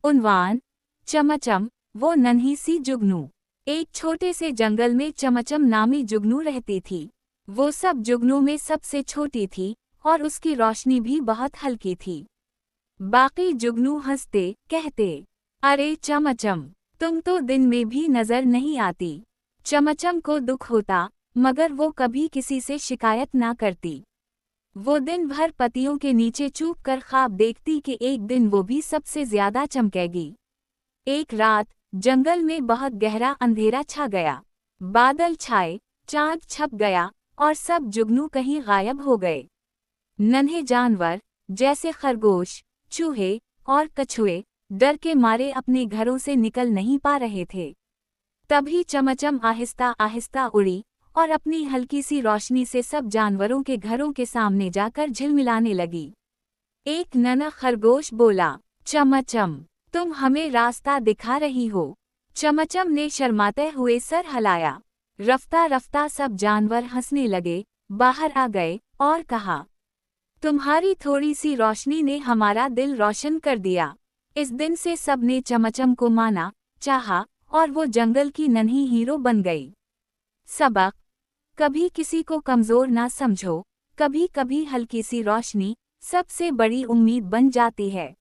उन्वान चमचम, वो नन्ही सी जुगनू। एक छोटे से जंगल में चमचम नामी जुगनू रहती थी। वो सब जुगनू में सबसे छोटी थी और उसकी रोशनी भी बहुत हल्की थी। बाकी जुगनू हंसते कहते, अरे चमचम, तुम तो दिन में भी नजर नहीं आती। चमचम को दुख होता, मगर वो कभी किसी से शिकायत ना करती। वो दिन भर पत्तियों के नीचे चुप कर ख्वाब देखती कि एक दिन वो भी सबसे ज्यादा चमकेगी। एक रात जंगल में बहुत गहरा अंधेरा छा गया। बादल छाए, चांद छप गया और सब जुगनू कहीं गायब हो गए। नन्हे जानवर जैसे खरगोश, चूहे और कछुए डर के मारे अपने घरों से निकल नहीं पा रहे थे। तभी चमचम आहिस्ता आहिस्ता उड़ी और अपनी हल्की सी रोशनी से सब जानवरों के घरों के सामने जाकर झिलमिलाने लगी। एक नन्हा खरगोश बोला, चमचम, तुम हमें रास्ता दिखा रही हो। चमचम ने शर्माते हुए सर हिलाया। रफ्ता रफ्ता सब जानवर हंसने लगे, बाहर आ गए और कहा, तुम्हारी थोड़ी सी रोशनी ने हमारा दिल रोशन कर दिया। इस दिन से सबने चमचम को माना, चाहा और वो जंगल की नन्ही हीरो बन गई। सबक: कभी किसी को कमजोर ना समझो, कभी कभी हल्की सी रोशनी सबसे बड़ी उम्मीद बन जाती है।